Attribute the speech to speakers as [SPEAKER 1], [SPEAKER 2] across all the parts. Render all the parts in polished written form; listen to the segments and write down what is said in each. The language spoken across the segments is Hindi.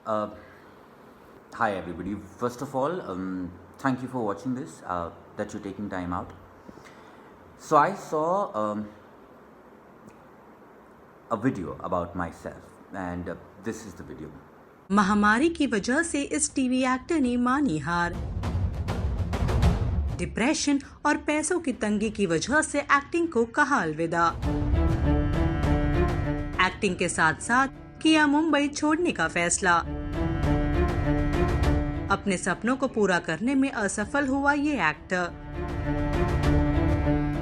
[SPEAKER 1] Uh, Hi everybody. First of all, thank you for watching this. That you're taking time out. So I saw a video about myself, and this is the video.
[SPEAKER 2] महामारी की वजह से इस टीवी एक्टर ने मानी हार। डिप्रेशन और पैसों की तंगी की वजह से एक्टिंग को कहा अलविदा। एक्टिंग के साथ साथ किया मुंबई छोड़ने का फैसला। अपने सपनों को पूरा करने में असफल हुआ ये एक्टर।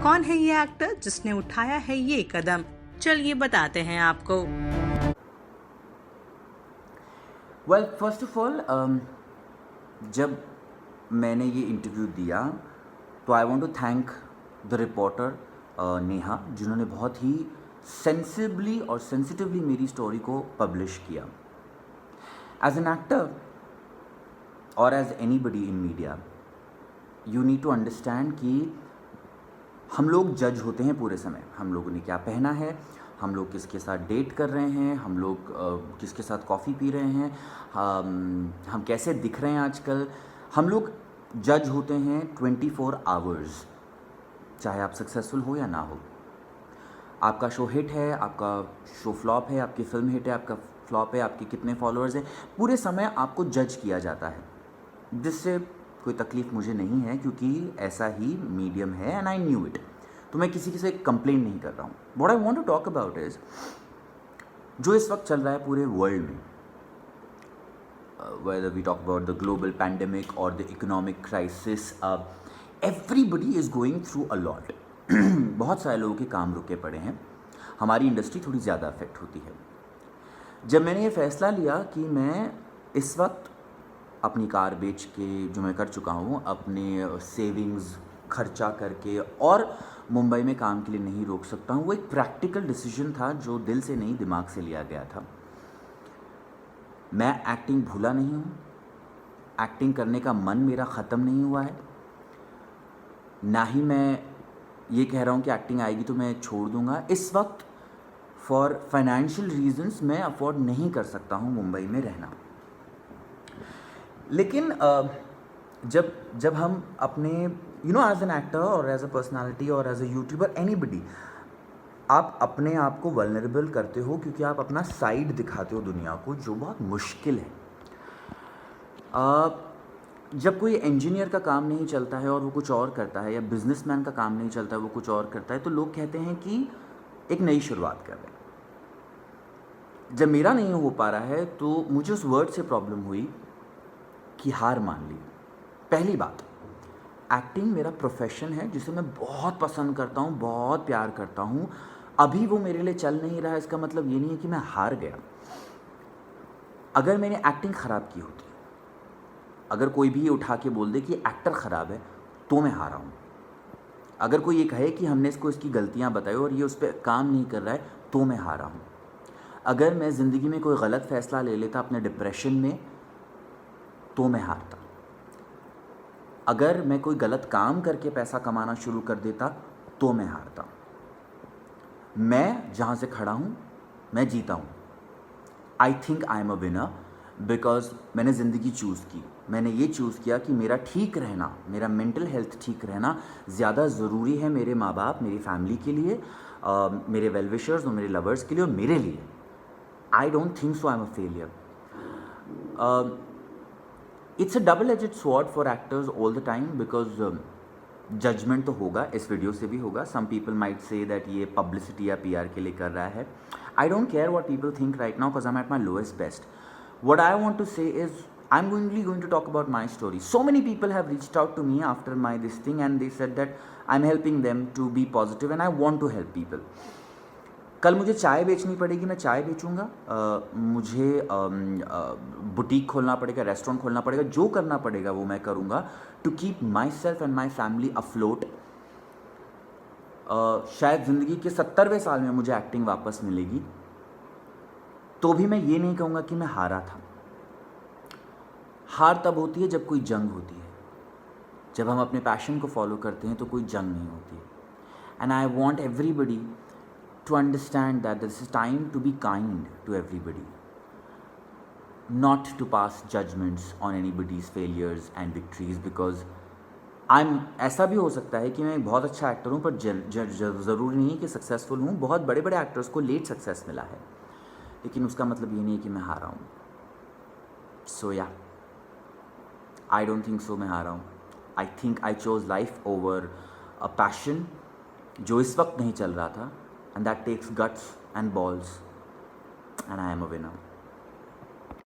[SPEAKER 2] कौन है ये एक्टर जिसने उठाया है ये कदम? चलिए बताते हैं आपको।
[SPEAKER 1] Well, first of all, जब मैंने ये इंटरव्यू दिया तो I want to thank the reporter Neha, जिन्होंने बहुत ही सेंसिबली और सेंसिटिवली मेरी स्टोरी को पब्लिश किया। एज एन एक्टर और as anybody in media, you need to understand कि हम लोग जज होते हैं पूरे समय। हम लोगों ने क्या पहना है, हम लोग किसके साथ डेट कर रहे हैं, हम लोग किसके साथ कॉफ़ी पी रहे हैं, हम कैसे दिख रहे हैं आजकल। हम लोग जज होते हैं 24 आवर्स, चाहे आप सक्सेसफुल हो या ना हो। आपका शो हिट है, आपका शो फ्लॉप है, आपकी फिल्म हिट है, आपका फ्लॉप है, आपके कितने फॉलोअर्स हैं, पूरे समय आपको जज किया जाता है, जिससे कोई तकलीफ़ मुझे नहीं है क्योंकि ऐसा ही मीडियम है एंड आई न्यू इट। तो मैं किसी से कंप्लेन नहीं कर रहा हूँ। What I want to talk about is जो इस वक्त चल रहा है पूरे वर्ल्ड में, whether we talk about the global pandemic or the economic crisis, everybody is going through a lot. बहुत सारे लोगों के काम रुके पड़े हैं, हमारी इंडस्ट्री थोड़ी ज़्यादा अफेक्ट होती है। जब मैंने ये फ़ैसला लिया कि मैं इस वक्त अपनी कार बेच के, जो मैं कर चुका हूँ, अपने सेविंग्स खर्चा करके और मुंबई में काम के लिए नहीं रोक सकता हूँ, वो एक प्रैक्टिकल डिसीजन था जो दिल से नहीं दिमाग से लिया गया था। मैं एक्टिंग भूला नहीं हूँ, एक्टिंग करने का मन मेरा ख़त्म नहीं हुआ है, ना ही मैं ये कह रहा हूँ कि एक्टिंग आएगी तो मैं छोड़ दूँगा। इस वक्त फॉर फाइनेंशियल रीजंस मैं अफोर्ड नहीं कर सकता हूँ मुंबई में रहना। लेकिन जब हम अपने एज एन एक्टर और एज अ पर्सनालिटी और एज अ यूट्यूबर, एनीबडी, आप अपने आप को वल्नरेबल करते हो क्योंकि आप अपना साइड दिखाते हो दुनिया को, जो बहुत मुश्किल है। जब कोई इंजीनियर का काम नहीं चलता है और वो कुछ और करता है, या बिजनेसमैन का काम नहीं चलता है वो कुछ और करता है, तो लोग कहते हैं कि एक नई शुरुआत कर रहे हैं। जब मेरा नहीं हो पा रहा है तो मुझे उस वर्ड से प्रॉब्लम हुई कि हार मान ली। पहली बात, एक्टिंग मेरा प्रोफेशन है जिसे मैं बहुत पसंद करता हूँ, बहुत प्यार करता हूँ। अभी वो मेरे लिए चल नहीं रहा है, इसका मतलब ये नहीं है कि मैं हार गया। अगर मैंने एक्टिंग ख़राब की होती, अगर कोई भी ये उठा के बोल दे कि एक्टर ख़राब है, तो मैं हारा हूँ। अगर कोई ये कहे कि हमने इसको इसकी गलतियाँ बताई और ये उस पर काम नहीं कर रहा है, तो मैं हारा हूँ। अगर मैं ज़िंदगी में कोई गलत फ़ैसला ले लेता अपने डिप्रेशन में, तो मैं हारता। अगर मैं कोई गलत काम करके पैसा कमाना शुरू कर देता, तो मैं हारता। मैं जहाँ से खड़ा हूँ, मैं जीता हूँ। I think I am a winner because मैंने ज़िंदगी चूज़ की। मैंने ये चूज़ किया कि मेरा ठीक रहना, मेरा मेंटल हेल्थ ठीक रहना ज़्यादा ज़रूरी है मेरे माँ बाप, मेरी फैमिली के लिए, मेरे वेल विशर्स और मेरे लवर्स के लिए और मेरे लिए। I don't think so I am a failure. It's a double edged sword for actors all the time because judgement तो होगा, इस वीडियो से भी होगा। Some people might say that ये पब्लिसिटी या पीआर के लिए कर रहा है। I don't care what people think right now because I am at my lowest best. What I want to say is I'm only going to talk about my story. So many people have reached out to me after my this thing and they said that I'm helping them to be positive and I want to help people. कल मुझे चाय बेचनी पड़ेगी, मैं चाय बेचूंगा। मुझे बुटीक खोलना पड़ेगा, रेस्टोरेंट खोलना पड़ेगा, जो करना पड़ेगा वो मैं करूँगा to keep myself and my family afloat. शायद ज़िंदगी के 70वें साल में मुझे एक्टिंग वापस मिलेगी, तो भी मैं ये नहीं कहूँगा कि मैं हारा था। हार तब होती है जब कोई जंग होती है। जब हम अपने पैशन को फॉलो करते हैं तो कोई जंग नहीं होती। And I want everybody to understand that this is time to be kind to everybody. not to pass judgments on anybody's failures and victories because I'm ऐसा भी हो सकता है कि मैं एक बहुत अच्छा एक्टर हूँ पर ज़रूरी नहीं है कि सक्सेसफुल हूँ. बहुत बड़े बड़े एक्टर्स को लेट सक्सेस मिला है, लेकिन उसका मतलब ये नहीं है कि मैं हारा हूँ. सो या आई डोंट थिंक सो मैं हारा हूँ. I think I chose life over a passion जो इस वक्त नहीं चल रहा था, and that takes guts and balls, and I am a winner.